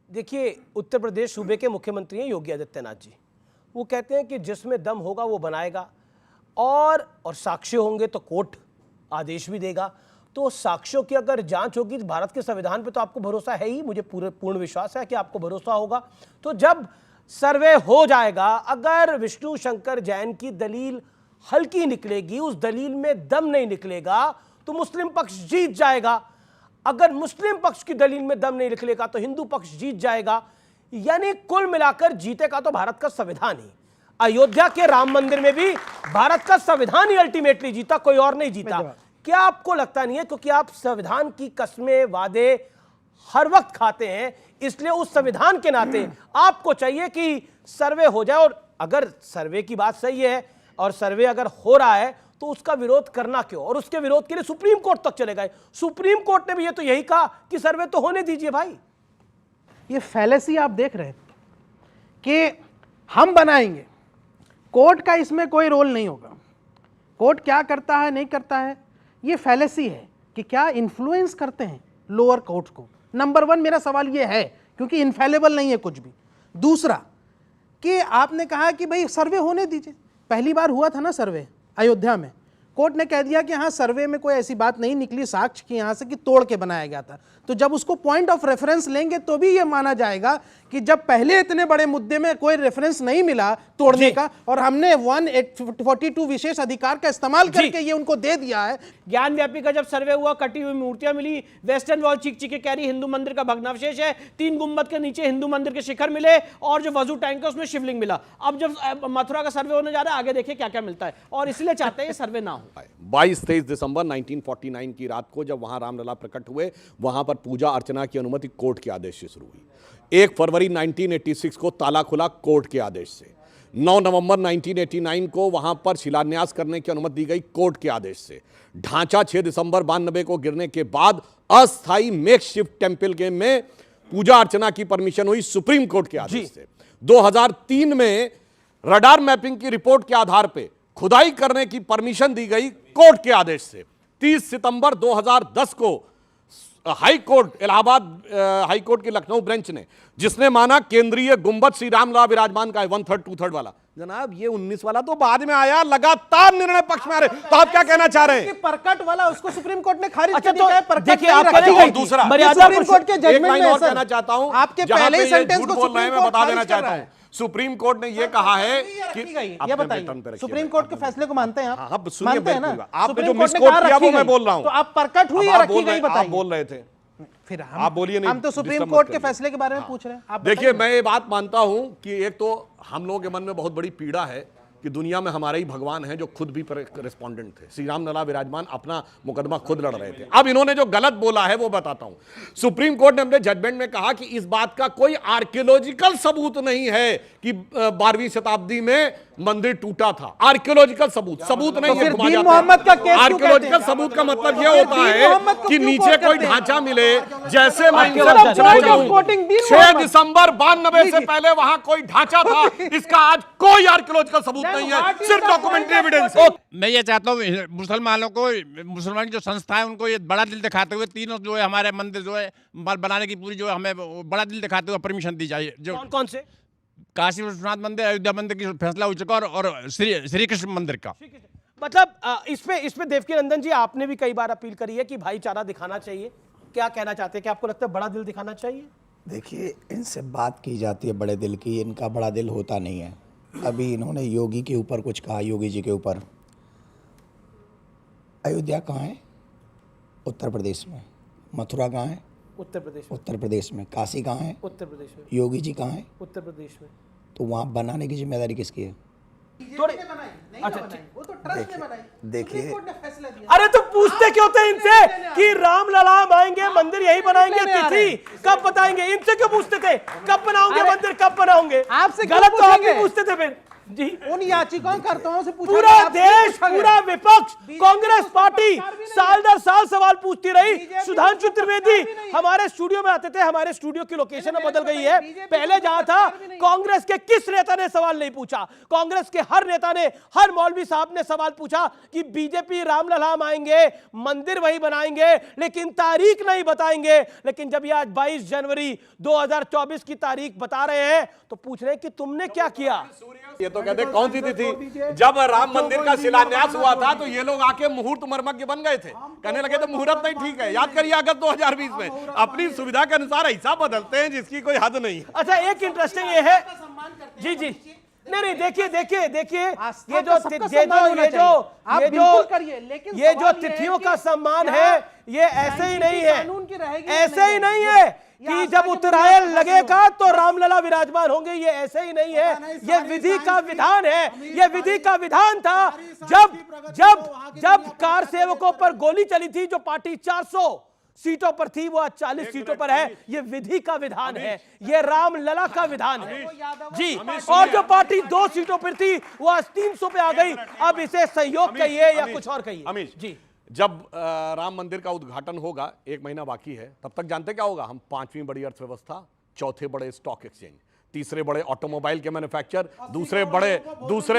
देखिए, उत्तर प्रदेश सूबे के मुख्यमंत्री हैं योगी आदित्यनाथ जी। वो कहते हैं कि जिसमें दम होगा वो बनाएगा, और साक्ष्य होंगे तो कोर्ट आदेश भी देगा। तो साक्ष्यों की अगर जांच होगी भारत के संविधान पे तो आपको भरोसा है ही, मुझे पूर्ण विश्वास है कि आपको भरोसा होगा। तो जब सर्वे हो जाएगा, अगर विष्णु शंकर जैन की दलील हल्की निकलेगी, उस दलील में दम नहीं निकलेगा, तो मुस्लिम पक्ष जीत जाएगा। अगर मुस्लिम पक्ष की दलील में दम नहीं निकलेगा तो हिंदू पक्ष जीत जाएगा। यानी कुल मिलाकर जीतेगा तो भारत का संविधान ही। अयोध्या के राम मंदिर में भी भारत का संविधान ही अल्टीमेटली जीता, कोई और नहीं जीता। क्या आपको लगता नहीं है, क्योंकि आप संविधान की कस्में वादे हर वक्त खाते हैं, इसलिए उस संविधान के नाते आपको चाहिए कि सर्वे हो जाए, और अगर सर्वे की बात सही है और सर्वे अगर हो रहा है तो उसका विरोध करना क्यों, और उसके विरोध के लिए सुप्रीम कोर्ट तक चले गए। सुप्रीम कोर्ट ने भी ये तो यही कहा कि सर्वे तो होने दीजिए भाई। ये फैलेसी आप देख रहे हैं कि हम बनाएंगे, कोर्ट का इसमें कोई रोल नहीं होगा, कोर्ट क्या करता है नहीं करता है, ये फैलेसी है कि क्या इन्फ्लुएंस करते हैं लोअर कोर्ट को। नंबर वन मेरा सवाल ये है, क्योंकि इनफेलेबल नहीं है कुछ भी। दूसरा कि आपने कहा कि भाई सर्वे होने दीजिए, पहली बार हुआ था ना सर्वे अयोध्या में, कोर्ट ने कह दिया कि हाँ सर्वे में कोई ऐसी बात नहीं निकली साक्ष्य की यहाँ से कि तोड़ के बनाया गया था। तो जब उसको पॉइंट ऑफ रेफरेंस लेंगे तो भी ये माना जाएगा कि जब पहले इतने बड़े मुद्दे में कोई रेफरेंस नहीं मिला तोड़ने का, और हमने 142 विशेष अधिकार का इस्तेमाल करके ये उनको दे दिया है। ज्ञान व्यापी का जब सर्वे हुआ, कटी हुई मूर्तियां मिली, वेस्टर्न वॉल चीख चीख के कह रही हिंदू मंदिर का भग्नावशेष है, 3 गुंबद के नीचे हिंदू मंदिर के शिखर मिले, और जो वजू टैंक है उसमें शिवलिंग मिला। अब जब मथुरा का सर्वे होने जा रहा है, आगे देखिए क्या क्या मिलता है, और इसलिए चाहते हैं सर्वे ना हो। 22-23 दिसंबर 1949 की रात को जब वहां रामलला प्रकट हुए, वहां पर पूजा अर्चना की अनुमति कोर्ट के आदेश से शुरू हुई। 1 फरवरी 1986 को ताला खुला कोर्ट के आदेश से। 9 नवंबर 1989 को वहां पर शिलान्यास करने की अनुमति दी गई कोर्ट के आदेश से। ढांचा 6 दिसंबर 92 को गिरने के बाद अस्थायी मेकशिफ्ट टेंपल के में पूजा अर्चना की परमिशन हुई सुप्रीम कोर्ट के आदेश से। 2003 में रडार मैपिंग की रिपोर्ट के आधार पर खुदाई करने की परमिशन दी गई कोर्ट के आदेश से। 30 सितंबर 2010 को high court, Allahabad high court की लखनऊ बेंच ने, जिसने माना केंद्रीय गुंबद श्री रामलला विराजमान का है 1/3 2/3 वाला। जनाब ये 19 वाला तो बाद में आया, लगातार निर्णय पक्ष में आ रहे। तो आप क्या कहना चाह रहे हैं? परकट वाला उसको सुप्रीम कोर्ट ने खारिज कर दिया है। देखिए आप दूसरा सुप्रीम कोर्ट के जजमेंट में और कहना चाहता हूं, आपके पहले ही सेंटेंस को बोल रहे हैं, मैं बता देना चाहता हूं, सुप्रीम कोर्ट ने यह कहा है कि ये बताइए सुप्रीम कोर्ट के फैसले को मानते हैं आप? मानते हैं ना? आपने जो मिस मिसकोट किया वो मैं बोल रहा हूं। तो आप परकट हुई या रखी गई बताइए। आप बोल रहे थे, फिर आप बोलिए नहीं। हम तो सुप्रीम कोर्ट के फैसले के बारे में पूछ रहे हैं। आप देखिए मैं ये बात मानता हूं कि एक तो हम लोगों के मन में बहुत बड़ी पीड़ा है कि दुनिया में हमारे ही भगवान हैं जो खुद भी रिस्पोंडेंट थे। श्री रामलला विराजमान अपना मुकदमा खुद लड़ रहे थे। अब इन्होंने जो गलत बोला है वो बताता हूं। सुप्रीम कोर्ट ने अपने जजमेंट में कहा कि इस बात का कोई आर्कियोलॉजिकल सबूत नहीं है कि 12वीं शताब्दी में मंदिर टूटा था। आर्कियोलॉजिकल सबूत नहीं है। आर्कियोलॉजिकल सबूत का मतलब यह होता है कि नीचे कोई ढांचा मिले, जैसे मैं 6 दिसंबर 92 से पहले वहां कोई ढांचा था, इसका आज कोई आर्कियोलॉजिकल सबूत नहीं है, सिर्फ डॉक्यूमेंट्री एविडेंस है। मैं ये चाहता हूँ मुसलमानों को, मुसलमान की जो संस्था है उनको ये बड़ा दिल दिखाते हुए तीनों जो है हमारे मंदिर जो है बनाने की पूरी जो हमें बड़ा दिल दिखाते हुए परमिशन दी जाए। जो कौन से? काशी विश्वनाथ मंदिर, अयोध्या मंदिर की फैसला हो चुका, और श्री कृष्ण मंदिर का। मतलब इस पे देवकी नंदन जी आपने भी कई बार अपील करी है कि भाईचारा दिखाना चाहिए। क्या कहना चाहते हैं कि आपको लगता है बड़ा दिल दिखाना चाहिए? देखिए इनसे बात की जाती है बड़े दिल की, इनका बड़ा दिल होता नहीं है। अभी इन्होंने योगी के ऊपर कुछ कहा, योगी जी के ऊपर। अयोध्या कहाँ है? उत्तर प्रदेश में। मथुरा कहाँ है? उत्तर प्रदेश में। उत्तर प्रदेश में। काशी कहाँ है? उत्तर प्रदेश में। योगी जी कहाँ है? उत्तर प्रदेश में। तो वहाँ बनाने की जिम्मेदारी किसकी है? देखिए अरे तो पूछते क्यों थे इनसे कि रामलला आएंगे मंदिर यही बनाएंगे, तिथि कब बताएंगे? इनसे क्यों पूछते थे कब बनाओगे मंदिर, कब बनाओगे? आपसे गलत तो आप भी पूछते थे। फिर जी उन याचिकाकर्ताओं से पूछा पूरा गया, आपसे देश, पूछा गया। पूरा विपक्ष, बीजेपी कांग्रेस को पार्टी सरकार भी नहीं साल दर साल सवाल पूछती रही। बीजेपी सुधांशु को त्रिवेदी सरकार भी नहीं है। हमारे स्टूडियो में आते थे, हमारे स्टूडियो की लोकेशन अब बदल गई है। बीजेपी पहले को जहां था, सरकार भी नहीं है। कांग्रेस के किस नेता ने सवाल नहीं पूछा? कांग्रेस के हर नेता ने, हर मौलवी साहब ने सवाल पूछा कि बीजेपी रामलला आएंगे, मंदिर वही बनाएंगे, लेकिन तारीख नहीं बताएंगे। लेकिन जब ये आज 22 जनवरी 2024 की तारीख बता रहे हैं तो पूछ रहे हैं कि तुमने क्या किया? ये तो कहते कौन सी तिथि? जब राम मंदिर का शिलान्यास हुआ था तो ये लोग आके मुहूर्त मर्मज्ञ बन गए थे, कहने लगे थे मुहूर्त नहीं ठीक है। याद करिए अगस्त 2020 में अपनी सुविधा के अनुसार ऐसा बदलते हैं जिसकी कोई हद नहीं। अच्छा, एक इंटरेस्टिंग ये है, जी जी, नहीं देखिए देखिए देखिए, ये जो तिथियों का सम्मान है, ये ऐसे ही नहीं है, ऐसे ही नहीं है कि जब उत्तरायण लगेगा तो रामलला विराजमान होंगे, ये ऐसे ही नहीं है। ये विधि का विधान है, ये विधि का विधान था। जब कार सेवकों पर गोली चली थी, जो पार्टी 400 सीटों पर थी, वो आज 40 सीटों पर है। ये विधि का विधान है, ये रामलला का विधान है जी। और जो पार्टी 2 सीटों पर थी, वो आज 300 पे आ गई। अब इसे सहयोग कहिए या कुछ और कहिए। अमीश जी, जब राम मंदिर का उद्घाटन होगा, 1 महीना बाकी है, तब तक जानते क्या होगा? हम 5वीं बड़ी अर्थव्यवस्था, चौथे बड़े स्टॉक एक्सचेंज, तीसरे बड़े ऑटोमोबाइल के मैन्युफैक्चर, दूसरे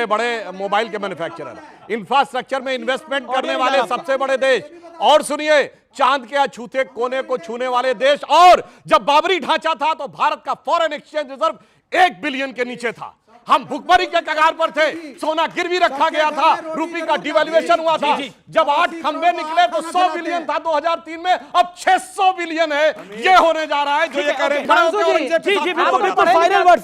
बड़े मोबाइल के मैन्युफैक्चरर, इंफ्रास्ट्रक्चर में इन्वेस्टमेंट करने वाले सबसे बड़े देश, और सुनिए चांद के अछूते कोने को छूने वाले देश। और जब बाबरी ढांचा था तो भारत का फॉरेन एक्सचेंज रिजर्व 1 बिलियन के नीचे था। हम भुखमरी के कगार पर थे, सोना गिरवी रखा गया था, रुपये का डिवैल्यूएशन हुआ था। जब 8 खंबे निकले तो 100 बिलियन था 2003 में, अब 600 बिलियन है। ये होने जा रहा है जो ये कह रहे हैं। जी जी, बिल्कुल बिल्कुल, फाइनल वर्ड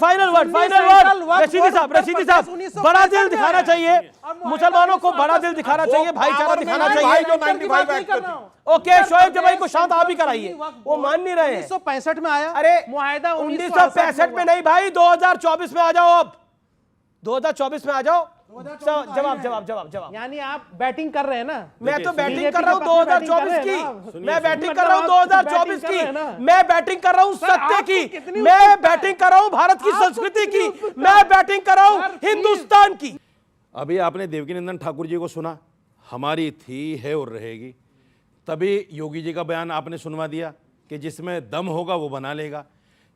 रशीदी साहब, बड़ा दिल दिखाना चाहिए मुसलमानों को, बड़ा दिल दिखाना चाहिए, भाईचारा दिखाना चाहिए। जो 95 ओके, शोएब जमाई को शांत आप ही कराइए, वो मान नहीं रहे हैं। 1965 में आया, अरे मुआहिदा 1965 में नहीं भाई, 2024 में आ जाओ। अब 2024 में आ जाओ। जवाब। यानी आप बैटिंग कर रहे हैं ना? मैं तो बैटिंग कर रहा हूं 2024 की, मैं बैटिंग कर रहा हूं 2024 की, मैं बैटिंग कर रहा हूं सत्य की, मैं बैटिंग कर रहा हूं भारत की संस्कृति की, मैं बैटिंग कर रहा हूं हिंदुस्तान की। अभी आपने देवकीनंदन ठाकुर जी को सुना, हमारी थी, है और रहेगी। तभी योगी जी का बयान आपने सुनवा दिया कि जिसमें दम होगा वो बना लेगा।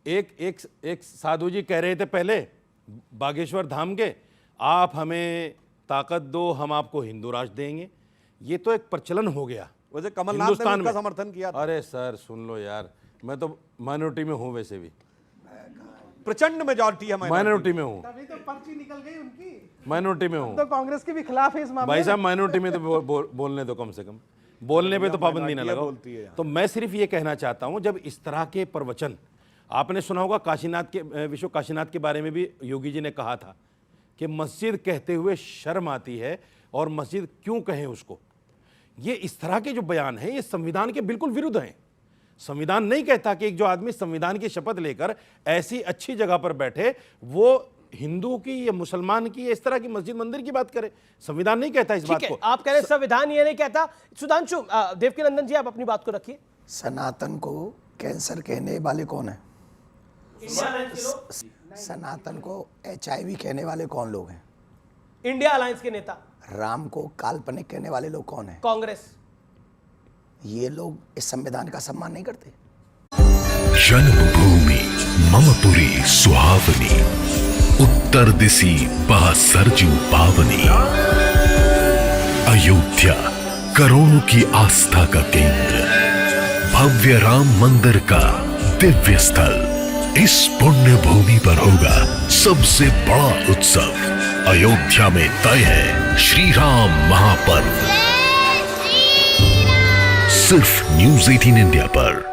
एक साधु जी कह रहे थे पहले बागेश्वर धाम के, आप हमें ताकत दो, हम आपको हिंदू राष्ट्र देंगे। ये तो एक प्रचलन हो गया। वैसे कमलनाथ ने उसका समर्थन किया था। अरे सर सुन लो यार, मैं तो माइनॉरिटी में हूँ, वैसे भी प्रचंड मेजॉरिटी है, माइनॉरिटी में हूँ, तभी तो पर्ची निकल गई उनकी, माइनॉरिटी में हूँ। तो कांग्रेस के भी खिलाफ है इस मामले में। भाई साहब माइनॉरिटी में तो बोलने दो, कम से कम बोलने पे तो पाबंदी ना लगाओ। तो मैं सिर्फ ये कहना चाहता हूँ, जब इस तरह के प्रवचन, आपने सुना होगा काशीनाथ के, विश्व काशीनाथ के बारे में भी योगी जी ने कहा था कि मस्जिद कहते हुए शर्म आती है, और मस्जिद क्यों कहें उसको। ये इस तरह के जो बयान हैं, ये संविधान के बिल्कुल विरुद्ध हैं। संविधान नहीं कहता कि एक जो आदमी संविधान की शपथ लेकर ऐसी अच्छी जगह पर बैठे, वो हिंदू की या मुसलमान की या इस तरह की मस्जिद मंदिर की बात करे। संविधान नहीं कहता इस बात को। आप कह रहे हैं संविधान ये नहीं कहता। सुधांशु, देवकीनंदन जी आप अपनी बात को रखिए। सनातन को कैंसर कहने वाले कौन है? सनातन को HIV कहने वाले कौन लोग हैं? इंडिया अलायंस के नेता। राम को काल्पनिक कहने वाले लोग कौन हैं? कांग्रेस। ये लोग इस संविधान का सम्मान नहीं करते। जन्मभूमि ममपुरी सुहावनी, उत्तर दिशि बह सरजू पावनी। अयोध्या करोड़ों की आस्था का केंद्र, भव्य राम मंदिर का दिव्य स्थल। इस पुण्य भूमि पर होगा सबसे बड़ा उत्सव। अयोध्या में तय है श्री राम महापर्व। सिर्फ न्यूज़ 18 इंडिया पर।